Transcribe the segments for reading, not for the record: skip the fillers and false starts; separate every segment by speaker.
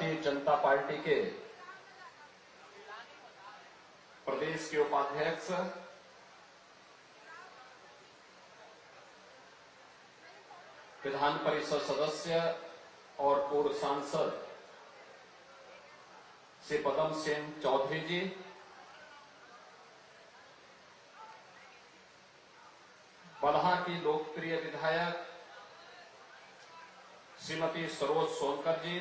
Speaker 1: Bharatiya Janata party के प्रदेश के उपाध्यक्ष विधान परिषद सदस्य और पूर्व सांसद श्री पदम सिंह चौधरी जी, बलहा की लोकप्रिय विधायक श्रीमती सरोज सोनकर जी,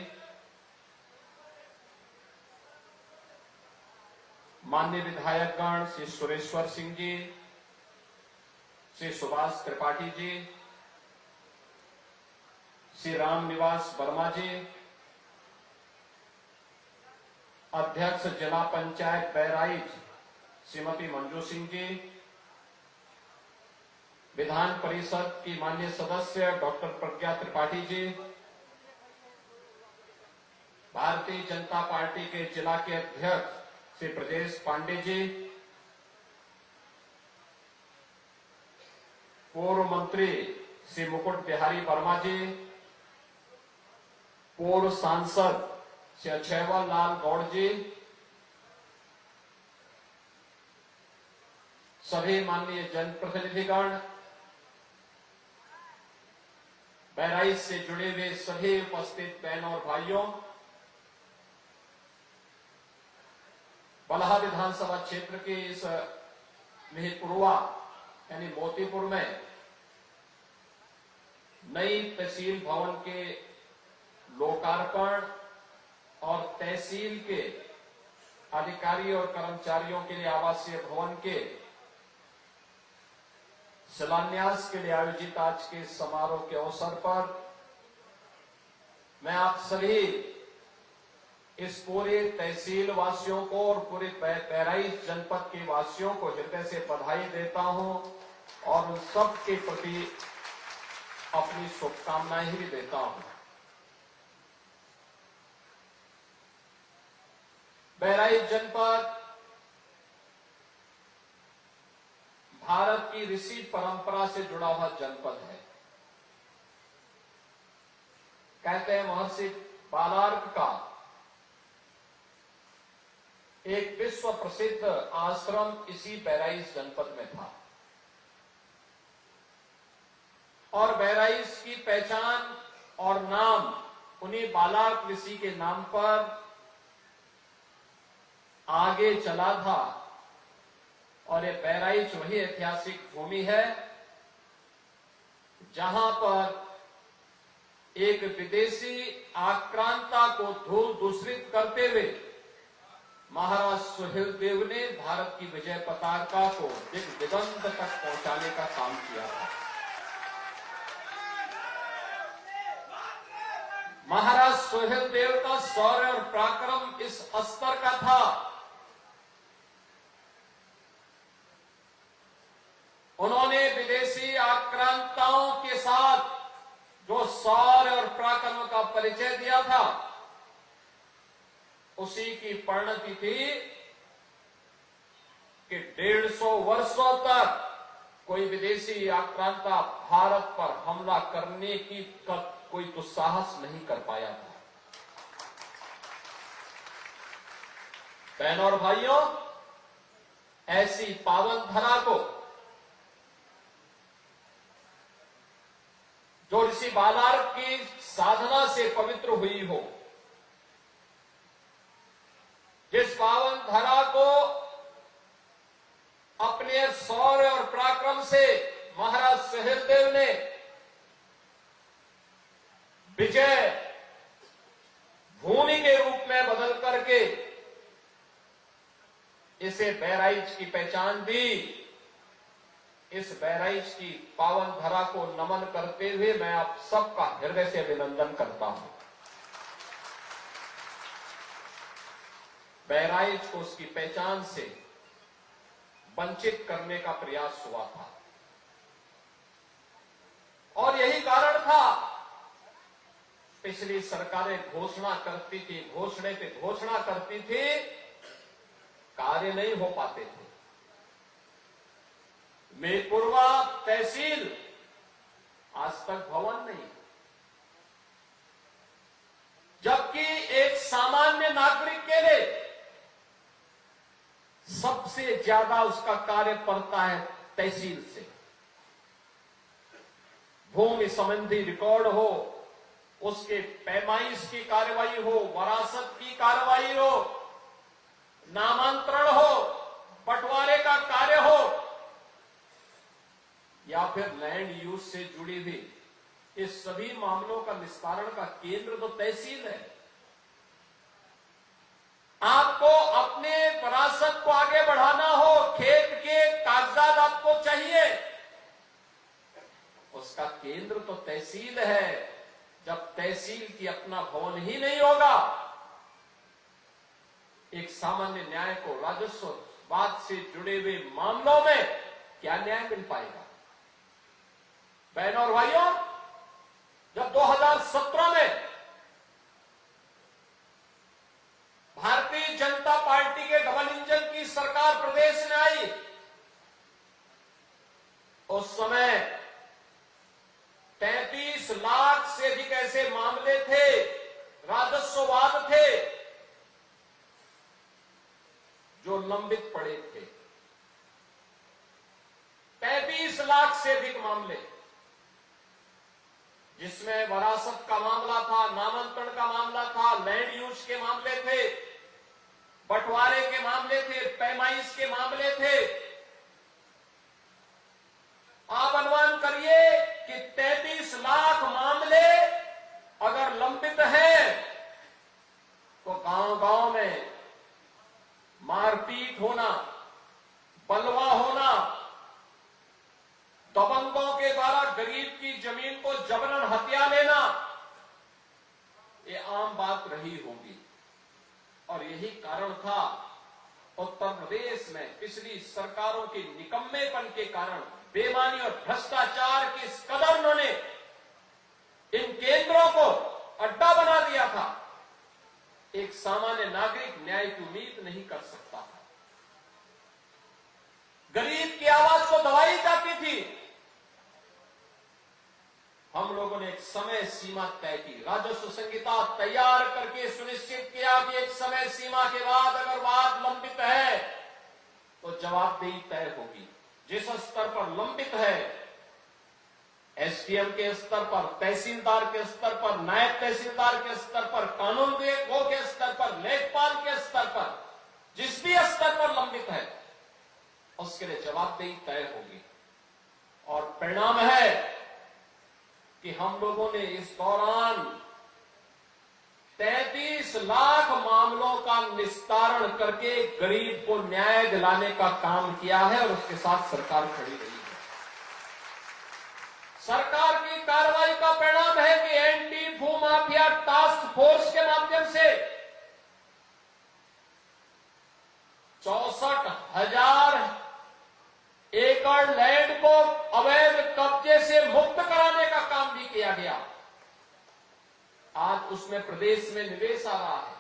Speaker 1: माननीय विधायकगण श्री सुरेश्वर सिंह जी, श्री सुभाष त्रिपाठी जी, श्री रामनिवास वर्मा जी, अध्यक्ष जिला पंचायत बहराइच श्रीमती मंजू सिंह जी, विधान परिषद की माननीय सदस्य डॉक्टर प्रज्ञा त्रिपाठी जी, भारतीय जनता पार्टी के जिला के अध्यक्ष श्री ब्रजेश पांडे जी, पूर्व मंत्री श्री मुकुट बिहारी वर्मा जी, पूर्व सांसद श्री अक्षयवर लाल गौड़ जी, सभी माननीय जनप्रतिनिधिगण, बहराइच से जुड़े हुए सभी उपस्थित बहनों और भाइयों, बलहा विधानसभा क्षेत्र के इस मिहिपुरवा यानी मोतीपुर में नई तहसील भवन के लोकार्पण और तहसील के अधिकारी और कर्मचारियों के लिए आवासीय भवन के शिलान्यास के लिए आयोजित आज के समारोह के अवसर पर मैं आप सभी इस पूरे तहसील वासियों को और पूरे बहराइच जनपद के वासियों को हृदय से बधाई देता हूं और उन सब के प्रति अपनी शुभकामनाएं भी देता हूं। बहराइच जनपद भारत की ऋषि परंपरा से जुड़ा हुआ जनपद है। कहते हैं महर्षि बालार्क का एक विश्व प्रसिद्ध आश्रम इसी बहराइच जनपद में था और बहराइच की पहचान और नाम उन्हीं बालार्क ऋषि के नाम पर आगे चला था और ये बहराइच वही ऐतिहासिक भूमि है जहां पर एक विदेशी आक्रांता को धूल दूषित करते हुए महाराज सुहेलदेव ने भारत की विजय पताका को दिगंत तक पहुंचाने का काम किया था। महाराज सुहेलदेव का शौर्य और पराक्रम इस स्तर का था, उन्होंने विदेशी आक्रांताओं के साथ जो शौर्य और पराक्रम का परिचय दिया था उसी की परिणति थी कि 150 वर्षों तक कोई विदेशी आक्रांता भारत पर हमला करने की कोई दुस्साहस नहीं कर पाया था। बहनों और भाइयों, ऐसी पावन धरा को जो ऋषि बालार्क की साधना से पवित्र हुई हो, जिस पावन धरा को अपने शौर्य और पराक्रम से महाराज सुहेलदेव ने विजय भूमि के रूप में बदल करके इसे बहराइच की पहचान दी, इस बहराइच की पावन धरा को नमन करते हुए मैं आप सबका हृदय से अभिनंदन करता हूं। बहराइच को उसकी पहचान से वंचित करने का प्रयास हुआ था और यही कारण था पिछली सरकारें घोषणा करती थी, घोषणा पे घोषणा करती थी, कार्य नहीं हो पाते थे। मिहिपुरवा तहसील आज तक भवन नहीं, जबकि एक ज्यादा उसका कार्य पड़ता है तहसील से। भूमि संबंधी रिकॉर्ड हो, उसके पैमाइश की कार्रवाई हो, वरासत की कार्रवाई हो, नामांतरण हो, बंटवारे का कार्य हो, या फिर लैंड यूज से जुड़ी हुई इस सभी मामलों का निस्तारण का केंद्र तो तहसील है। आपको अपने विरासत को आगे बढ़ाना हो, खेत के कागजात आपको चाहिए, उसका केंद्र तो तहसील है। जब तहसील की अपना भवन ही नहीं होगा, एक सामान्य न्याय को राजस्व वाद से जुड़े हुए मामलों में क्या न्याय मिल पाएगा? बहनों और भाइयों, जब 2017 में भारतीय जनता पार्टी के डबल इंजन की सरकार प्रदेश में आई, उस समय 33 लाख से अधिक ऐसे मामले थे, राजस्ववाद थे, जो लंबित पड़े थे। 33 लाख से अधिक मामले, जिसमें वरासत का मामला था, नामांतरण का मामला था, लैंड यूज के मामले थे, बंटवारे के मामले थे, पैमाइश के मामले थे। आप अनुमान करिए कि 33 लाख मामले अगर लंबित हैं, तो गांव-गांव में मारपीट होना, बलवा होना, दबंगों के द्वारा गरीब की जमीन को जबरन हथिया लेना, ये आम बात रही होगी। और यही कारण था उत्तर प्रदेश में पिछली सरकारों के निकम्मेपन के कारण, बेईमानी और भ्रष्टाचार के इस कदर उन्होंने इन केंद्रों को अड्डा बना दिया था, एक सामान्य नागरिक न्याय की उम्मीद नहीं कर सकता था। गरीब की आवाज को दबाई जाती थी। हम लोगों ने एक समय सीमा तय की, राजस्व संहिता तैयार करके सुनिश्चित किया कि एक समय सीमा के बाद अगर वाद लंबित है तो जवाबदेही तय होगी। जिस स्तर पर लंबित है, एसडीएम के स्तर पर, तहसीलदार के स्तर पर, नायब तहसीलदार के स्तर पर, कानून विभाग के स्तर पर, लेखपाल के स्तर पर, जिस भी स्तर पर लंबित है, उसके लिए जवाबदेही तय होगी। और परिणाम है कि हम लोगों ने इस दौरान 33 लाख मामलों का निस्तारण करके गरीब को न्याय दिलाने का काम किया है, और उसके साथ सरकार खड़ी रही है। सरकार की कार्रवाई का परिणाम है कि एंटी भूमाफिया टास्क फोर्स के माध्यम से 64,000 एकड़ लैंड को अवैध कब्जे से मुक्त कराने का काम भी किया गया। आज उसमें प्रदेश में निवेश आ रहा है,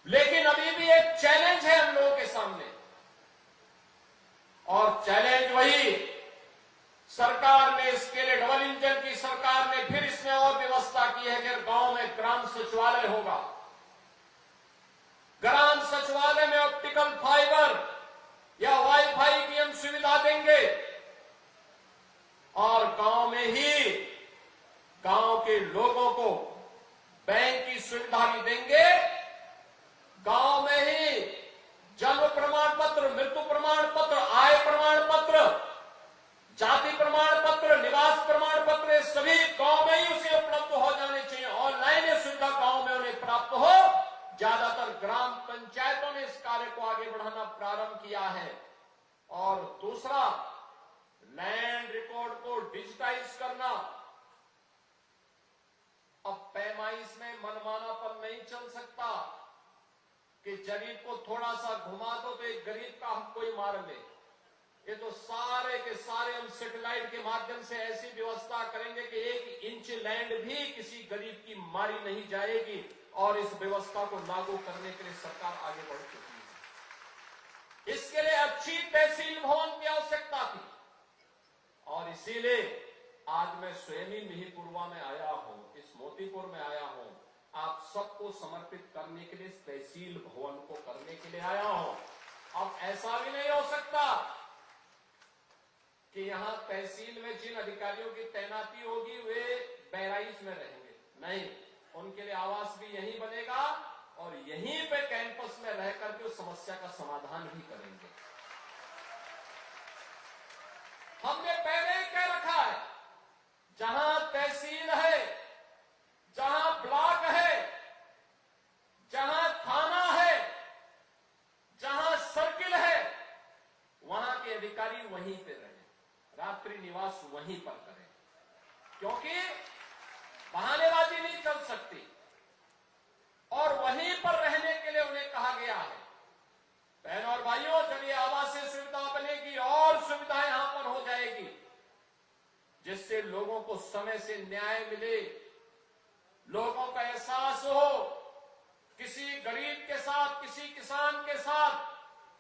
Speaker 1: लेकिन अभी भी एक चैलेंज है हम लोगों के सामने, और चैलेंज वही, सरकार ने इसके लिए, डबल इंजन की सरकार ने फिर इसमें और व्यवस्था की है कि गांव में ग्राम सचिवालय होगा। ग्राम सचिवालय में ऑप्टिकल फाइबर या वाईफाई की हम सुविधा देंगे, और गांव में ही गांव के लोगों को बैंक की सुविधा भी देंगे। गांव में ही जन्म प्रमाण पत्र, मृत्यु प्रमाण पत्र, आय प्रमाण पत्र, जाति प्रमाण पत्र, निवास प्रमाण पत्र, सभी गांव में ही उसे उपलब्ध हो जाने चाहिए। ऑनलाइन ये सुविधा गांव में उन्हें प्राप्त हो। ज्यादातर ग्राम पंचायतों ने इस कार्य को आगे बढ़ाना प्रारंभ किया है। और दूसरा, लैंड रिकॉर्ड को डिजिटाइज करना। अब पैमाइश में मनमानापन नहीं चल सकता कि जमीन को थोड़ा सा घुमा दो तो एक गरीब का हक कोई मार ले। ये तो सारे के सारे हम सैटेलाइट के माध्यम से ऐसी व्यवस्था करेंगे कि 1 इंच लैंड भी किसी गरीब की मारी नहीं जाएगी, और इस व्यवस्था को लागू करने के लिए सरकार आगे बढ़ चुकी है। इसके लिए अच्छी तहसील भवन की आवश्यकता थी, और इसीलिए आज मैं स्वयं ही मिहीपुरवा में आया हूं, इस मोतीपुर में आया हूं। आप सबको समर्पित करने के लिए इस तहसील भवन को करने के लिए आया हूं। अब ऐसा भी नहीं हो सकता कि यहां तहसील में जिन अधिकारियों की तैनाती होगी वे बहराइच में रहेंगे, नहीं, उनके लिए आवास भी यहीं बनेगा और यहीं पे कैंपस में रह करके उस समस्या का समाधान भी करेंगे। हमने पहले ही कह रखा है, जहां तहसील है, जहां ब्लॉक है, जहां थाना है, जहां सर्किल है, वहां के अधिकारी वहीं पे रहें, रात्रि निवास वहीं पर करें, क्योंकि बहानेबाजी नहीं चल सकती और वहीं पर रहने के लिए उन्हें कहा गया है। बहनों और भाइयों, जब ये आवासीय सुविधा बनेगी और सुविधा यहां पर हो जाएगी, जिससे लोगों को समय से न्याय मिले, लोगों का एहसास हो, किसी गरीब के साथ, किसी किसान के साथ,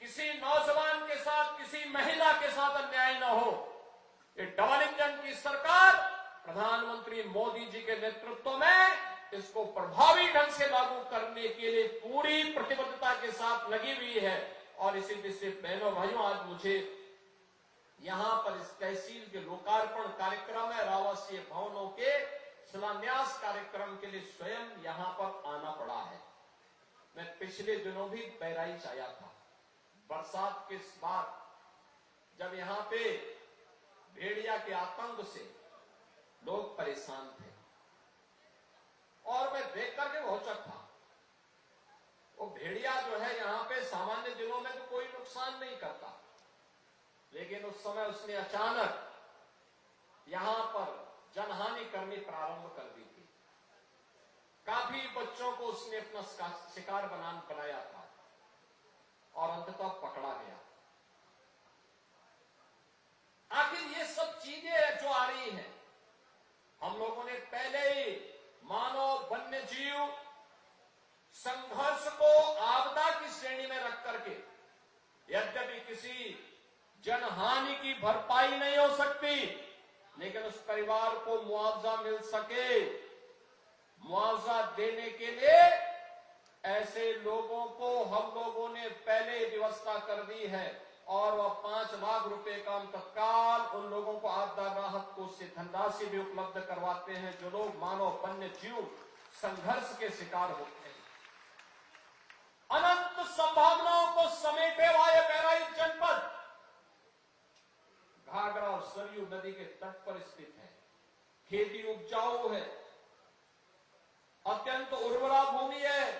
Speaker 1: किसी नौजवान के साथ, किसी महिला के साथ अन्याय न हो। ये डबल इंजन की सरकार प्रधानमंत्री मोदी जी के नेतृत्व में इसको प्रभावी ढंग से लागू करने के लिए पूरी प्रतिबद्धता के साथ लगी हुई है। और इसी दिशा से बहनों भाइयों, आज मुझे यहां पर इस तहसील के लोकार्पण कार्यक्रम है, आवासीय भवनों के शिलान्यास कार्यक्रम के लिए स्वयं यहां पर आना पड़ा है। मैं पिछले दिनों भी बहराइच आया था। बरसात के बाद जब यहां पे भेड़िया के आतंक से लोग परेशान थे और मैं देख करके बहुत चौंका था। वो भेड़िया जो है यहां पे सामान्य दिनों में तो कोई नुकसान नहीं करता, लेकिन उस समय उसने अचानक यहां पर जनहानि करनी प्रारंभ कर दी थी। काफी बच्चों को उसने अपना शिकार बनाया था और अंततः पकड़ा गया। आखिर ये सब चीजें जो आ रही हैं, हम लोगों ने पहले ही मानव वन्य जीव संघर्ष को आपदा की श्रेणी में रख करके, यद्यपि किसी जनहानि की भरपाई नहीं हो सकती, लेकिन उस परिवार को मुआवजा मिल सके, मुआवजा देने के लिए ऐसे लोगों को हम लोगों ने पहले व्यवस्था कर दी है और वह 5 लाख रुपए का हम तत्काल उन लोगों को आपदा राहत कोष से धनराशि भी उपलब्ध करवाते हैं जो लोग मानव वन्य जीव संघर्ष के शिकार होते हैं। अनंत संभावनाओं को समेटे हुआ यह बहराइच जनपद घाघरा और सरयू नदी के तट पर स्थित है। खेती उपजाऊ है, अत्यंत उर्वरा भूमि है,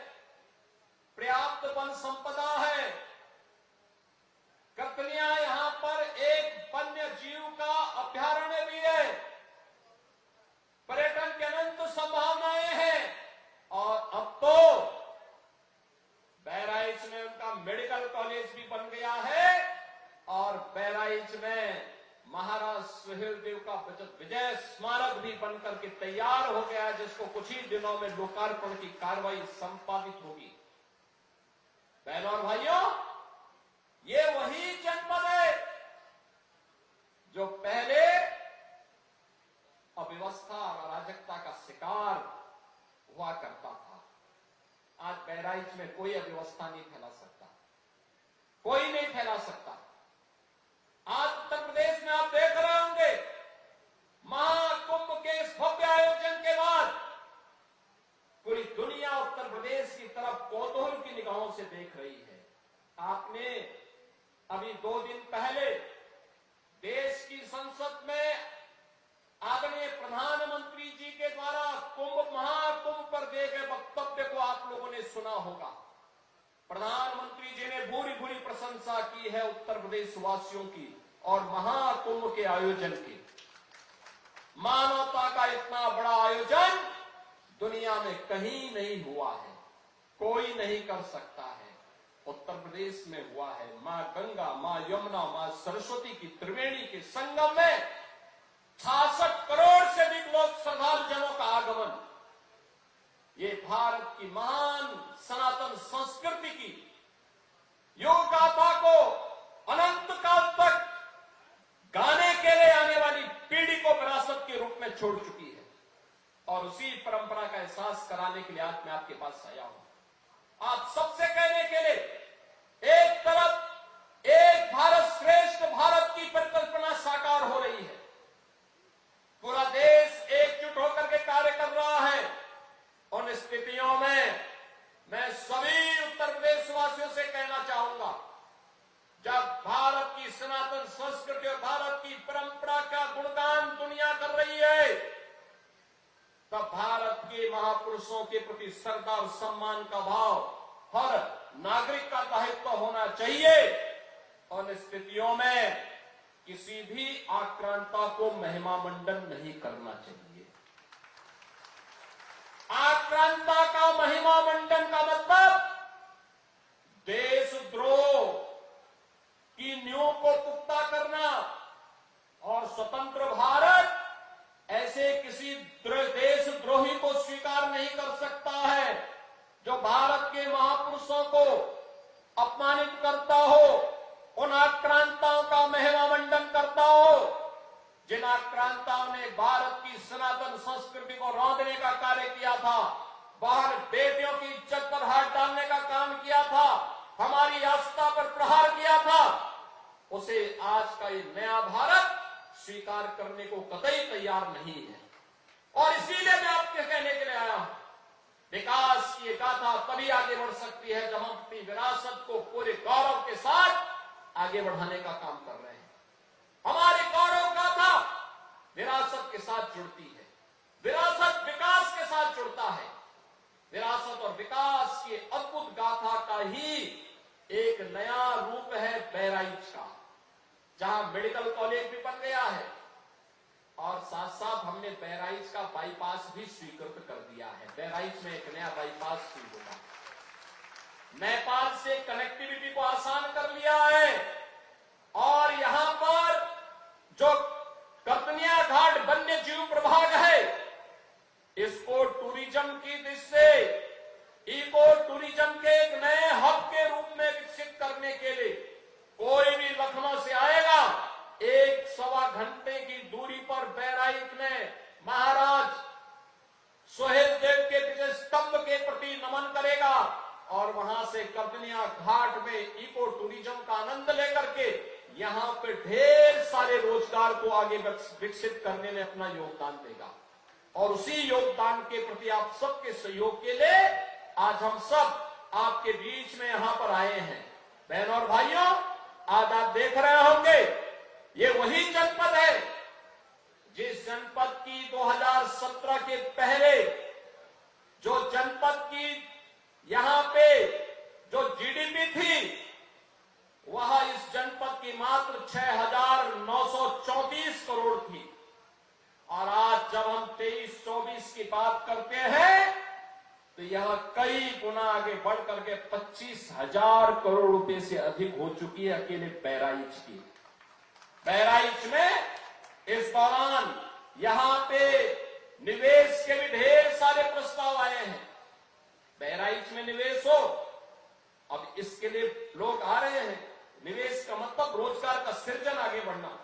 Speaker 1: पर्याप्त वन संपदा है, कतलियां यहां पर एक वन्य जीव का अभयारण्य भी है, पर्यटन की अनंत संभावनाएं हैं और अब तो बहराइच में उनका मेडिकल कॉलेज भी बन गया है और बहराइच में महाराज सुहेलदेव का विजय स्मारक भी बनकर के तैयार हो गया है, जिसको कुछ ही दिनों में लोकार्पण की कार्रवाई संपादित होगी। बहनों और भाइयों, ये वही जनपद है जो पहले अव्यवस्था और अराजकता का शिकार हुआ करता था। आज बहराइच में कोई अव्यवस्था नहीं फैला सकता, कोई नहीं फैला सकता। आज उत्तर प्रदेश में आप देख रहे होंगे, महाकुंभ के इस भव्य आयोजन के बाद पूरी दुनिया उत्तर प्रदेश की तरफ कौतूहल की निगाहों से देख रही है। आपने अभी 2 दिन पहले देश की संसद में आदरणीय प्रधानमंत्री जी के द्वारा महाकुंभ पर दिए गए वक्तव्य को आप लोगों ने सुना होगा। प्रधानमंत्री जी ने भूरी भूरी प्रशंसा की है उत्तर प्रदेश वासियों की और महाकुंभ के आयोजन की। मानवता का इतना बड़ा आयोजन दुनिया में कहीं नहीं हुआ है, कोई नहीं कर सकता है। उत्तर प्रदेश में हुआ है। मां गंगा, मां यमुना, मां सरस्वती की त्रिवेणी के संगम में 66 करोड़ से अधिक लोग श्रद्धालुजनों का आगमन। ये भारत की महान सनातन संस्कृति की योग गाथा को अनंत काल तक गाने के लिए आने वाली पीढ़ी को विरासत के रूप में छोड़ चुकी है और उसी परंपरा का एहसास कराने के लिए आज मैं आपके पास आया हूं। आप सबसे कहने के लिए एक तरफ एक भारत श्रेष्ठ भारत की परिकल्पना साकार हो रही है, पूरा देश एकजुट होकर के कार्य कर रहा है। उन स्थितियों में मैं सभी उत्तर प्रदेश वासियों से कहना चाहूंगा, जब भारत की सनातन संस्कृति और भारत की परंपरा का गुणगान दुनिया कर रही है, तब भारत के महापुरुषों के प्रति श्रद्धा और सम्मान का भाव हर नागरिक का दायित्व होना चाहिए। उन स्थितियों में किसी भी आक्रांता को महिमा मंडन नहीं करना चाहिए। आक्रांता का महिमा मंडन का मतलब देशद्रोह की नींव को पुख्ता करना, और स्वतंत्र भारत ऐसे किसी देशद्रोही को स्वीकार नहीं कर सकता है जो भारत के महापुरुषों को अपमानित करता हो, उन आक्रांताओं का महिमा मंडन करता हो, जिन आक्रांताओं ने भारत की सनातन संस्कृति को रौंदने का कार्य किया था, बाहर बेटियों की इज्जत पर हाथ डालने का काम किया था, हमारी आस्था पर प्रहार किया था, उसे आज का ये नया भारत स्वीकार करने को कतई तैयार नहीं है। और इसीलिए मैं आपके कहने के लिए आया हूं, विकास की गाथा तभी आगे बढ़ सकती है जब हम अपनी विरासत को पूरे गौरव के साथ आगे बढ़ाने का काम कर रहे हैं। हमारी गौरव गाथा विरासत के साथ जुड़ती है, विरासत विकास के साथ जुड़ता है। विरासत और विकास की अद्भुत गाथा का ही एक नया रूप है बहराइच का, जहां मेडिकल कॉलेज भी बन गया है और साथ साथ हमने बहराइच का बाईपास भी स्वीकृत कर दिया है। बहराइच में एक नया बाईपास शुरू होगा, नेपाल से कनेक्टिविटी को आसान कर लिया है, और यहां पर जो कर्तनिया घाट वन्य जीव प्रभाग है, इसको टूरिज्म की दृष्टि से इको टूरिज्म के एक नए हब के रूप में विकसित करने के लिए कोई भी लखनऊ से आएगा, 1-1.25 घंटे की दूरी पर बहराइच में महाराज सोहेल देव के विजय स्तंभ के प्रति नमन करेगा और वहां से कर्तनिया घाट में इको टूरिज्म का आनंद लेकर के यहां पे ढेर सारे रोजगार को आगे विकसित करने में अपना योगदान देगा। और उसी योगदान के प्रति आप सबके सहयोग के लिए आज हम सब आपके बीच में यहां पर आए हैं। बहनों और भाइयों, आज आप देख रहे होंगे ये वही जनपद है जिस जनपद की 2017 के पहले जो जनपद की यहां पे जो जीडीपी थी वह इस जनपद की मात्र 6,934 करोड़ थी, और आज जब हम 23-24 की बात करते हैं तो यह कई गुना आगे बढ़ करके 25,000 करोड़ रुपए से अधिक हो चुकी है अकेले बहराइच की। बहराइच में इस दौरान यहां पे निवेश के भी ढेर सारे प्रस्ताव आए हैं। बहराइच में निवेश हो, अब इसके लिए लोग आ रहे हैं। निवेश का मतलब रोजगार का सृजन, आगे बढ़ना,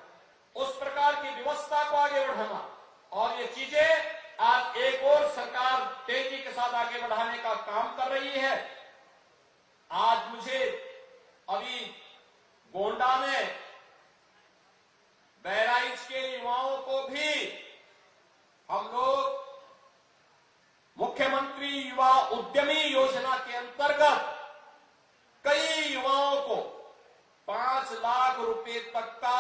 Speaker 1: उस प्रकार की व्यवस्था को आगे बढ़ाना, और ये चीजें आज एक और सरकार तेजी के साथ आगे बढ़ाने का काम कर रही है। आज मुझे अभी गोंडा में बहराइच के युवाओं को भी हम लोग मुख्यमंत्री युवा उद्यमी योजना के अंतर्गत कई युवाओं को 5 लाख रुपए तक का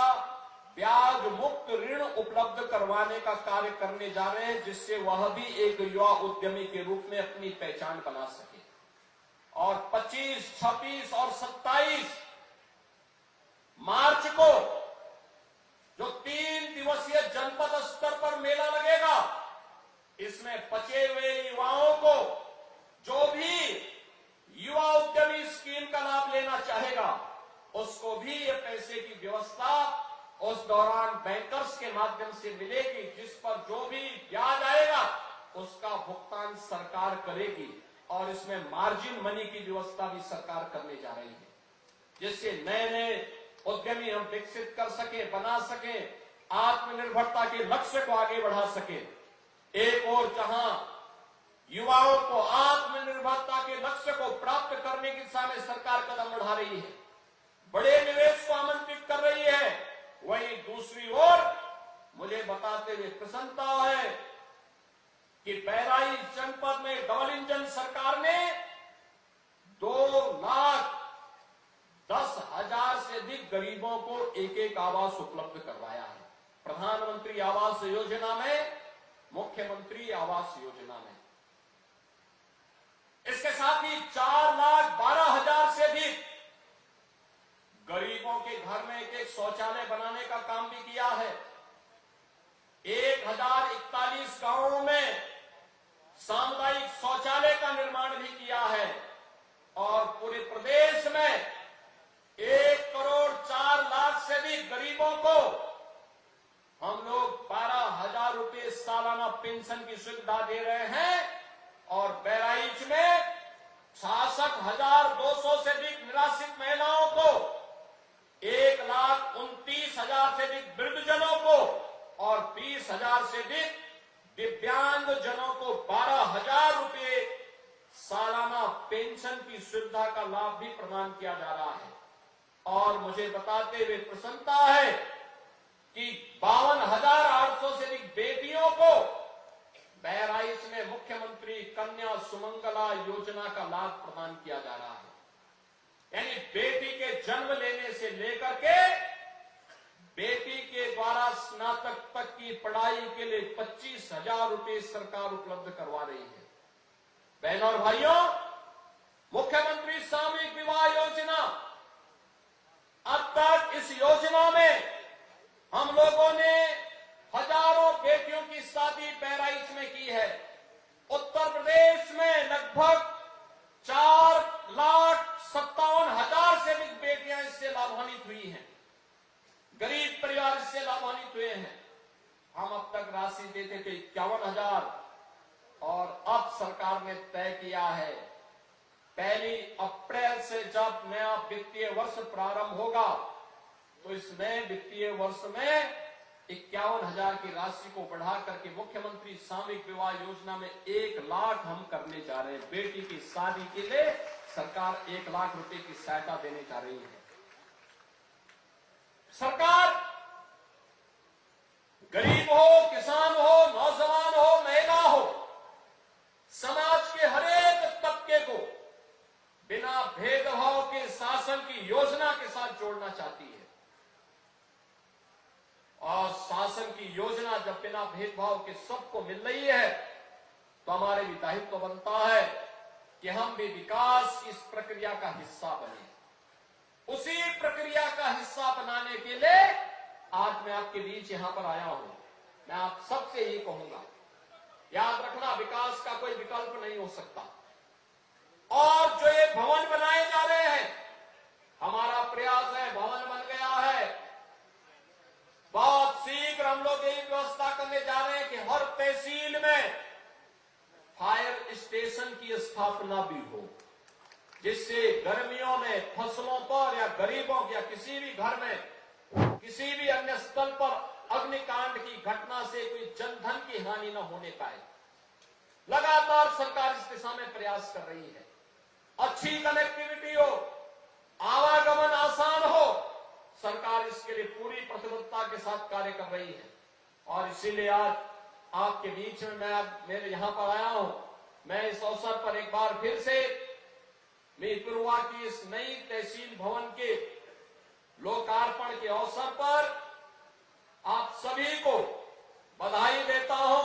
Speaker 1: ब्याज मुक्त ऋण उपलब्ध करवाने का कार्य करने जा रहे हैं, जिससे वह भी एक युवा उद्यमी के रूप में अपनी पहचान बना सके। और 25, 26 और 27 मार्च को जो 3 दिवसीय जनपद स्तर पर मेला लगेगा, इसमें बचे हुए युवाओं को जो भी युवा उद्यमी स्कीम का लाभ लेना चाहेगा उसको भी ये पैसे की व्यवस्था उस दौरान बैंकर्स के माध्यम से मिलेगी, जिस पर जो भी ब्याज आएगा उसका भुगतान सरकार करेगी, और इसमें मार्जिन मनी की व्यवस्था भी सरकार करने जा रही है, जिससे नए नए उद्यमी हम विकसित कर सके, बना सके, आत्मनिर्भरता के लक्ष्य को आगे बढ़ा सके। एक ओर जहां युवाओं को आत्मनिर्भरता के लक्ष्य को प्राप्त करने की दिशा में सरकार कदम बढ़ा रही है, बड़े निवेश को आमंत्रित कर रही है, वहीं दूसरी ओर मुझे बताते हुए प्रसन्नता है कि बहराइच जनपद में डबल इंजन सरकार ने 2,10,000 से अधिक गरीबों को एक एक आवास उपलब्ध करवाया है। प्रधानमंत्री आवास योजना में, मुख्यमंत्री आवास योजना में। इसके साथ ही 4,12,000 से अधिक गरीबों के घर में एक एक शौचालय बनाने का काम भी किया है। 1,041 गांवों में सामुदायिक शौचालय का निर्माण भी किया है और पूरे प्रदेश में 1,04,00,000 से अधिक गरीबों को हम लोग 12,000 रुपये सालाना पेंशन की सुविधा दे रहे हैं और बहराइच में 66,200 से अधिक निराश्रित महिलाओं को, 1,29,000 से अधिक वृद्धजनों को और 20,000 से अधिक दिव्यांग जनों को 12,000 रुपये सालाना पेंशन की सुविधा का लाभ भी प्रदान किया जा रहा है। और मुझे बताते हुए प्रसन्नता है कि 52,800 से अधिक बेटियों को बहराइच में मुख्यमंत्री कन्या सुमंगला योजना का लाभ प्रदान किया जा रहा है। यानी बेटी के जन्म लेने से लेकर के बेटी के द्वारा स्नातक तक की पढ़ाई के लिए 25,000 रुपये सरकार उपलब्ध करवा रही है। बहनों और भाइयों, मुख्यमंत्री सामूहिक विवाह योजना, अब तक इस योजना में हम लोगों ने हजारों बेटियों की शादी बहराइच में की है। उत्तर प्रदेश में लगभग 4,57,000 से अधिक बेटियां इससे लाभान्वित हुई हैं, गरीब परिवार इससे लाभान्वित हुए हैं। हम अब तक राशि देते थे 51,000 और अब सरकार ने तय किया है 1 अप्रैल से जब नया वित्तीय वर्ष प्रारंभ होगा तो इस नए वित्तीय वर्ष में 51,000 की राशि को बढ़ा करके मुख्यमंत्री सामूहिक विवाह योजना में 1 लाख हम करने जा रहे हैं। बेटी की शादी के लिए सरकार 1 लाख रुपए की सहायता देने जा रही है। सरकार गरीब हो, किसान हो, नौजवान हो, महिला हो, समाज के हरेक तबके को बिना भेदभाव के शासन की योजना के साथ जोड़ना चाहती है। और शासन की योजना जब बिना भेदभाव के सबको मिल रही है तो हमारे भी दायित्व बनता है कि हम भी विकास की इस प्रक्रिया का हिस्सा बने। उसी प्रक्रिया का हिस्सा बनाने के लिए आज मैं आपके बीच यहां पर आया हूं। मैं आप सबसे यही कहूंगा, याद रखना, विकास का कोई विकल्प नहीं हो सकता। और जो ये भवन बनाए जा रहे हैं, हमारा प्रयास है, भवन बन गया है, बहुत शीघ्र हम लोग यही व्यवस्था करने जा रहे हैं कि हर तहसील में फायर स्टेशन की स्थापना भी हो, जिससे गर्मियों में फसलों पर या गरीबों या किसी भी घर में किसी भी अन्य स्थल पर अग्निकांड की घटना से कोई जनधन की हानि न होने पाए। लगातार सरकार इस दिशा में प्रयास कर रही है। अच्छी कनेक्टिविटी हो, आवागमन आसान हो, सरकार इसके लिए पूरी प्रतिबद्धता के साथ कार्य कर रही है। और इसीलिए आज आपके बीच में मैं यहां पर आया हूं। मैं इस अवसर पर एक बार फिर से मीरपुरवा की इस नई तहसील भवन के लोकार्पण के अवसर पर आप सभी को बधाई देता हूं।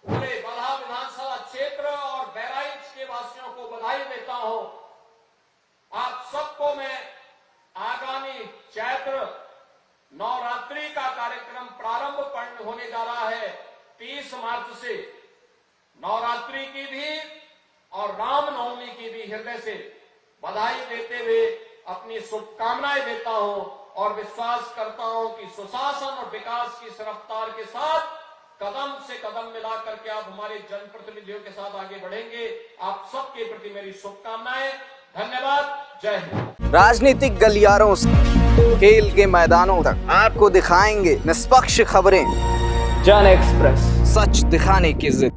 Speaker 1: पूरे बलहा विधानसभा क्षेत्र और बहराइच के वासियों को बधाई देता हूं। आप सबको मैं आगामी चैत्र नवरात्रि का कार्यक्रम प्रारंभ होने जा रहा है 30 मार्च से, नवरात्रि की भी और रामनवमी की भी हृदय से बधाई देते हुए अपनी शुभकामनाएं देता हूं और विश्वास करता हूं कि सुशासन और विकास की इस रफ्तार के साथ कदम से कदम मिला करके आप हमारे जनप्रतिनिधियों के साथ आगे बढ़ेंगे। आप सबके प्रति मेरी शुभकामनाएं। धन्यवाद। जय हिंद।
Speaker 2: राजनीतिक गलियारों से खेल के मैदानों तक आपको दिखाएंगे निष्पक्ष खबरें।
Speaker 3: जन एक्सप्रेस।
Speaker 2: सच दिखाने की जिद।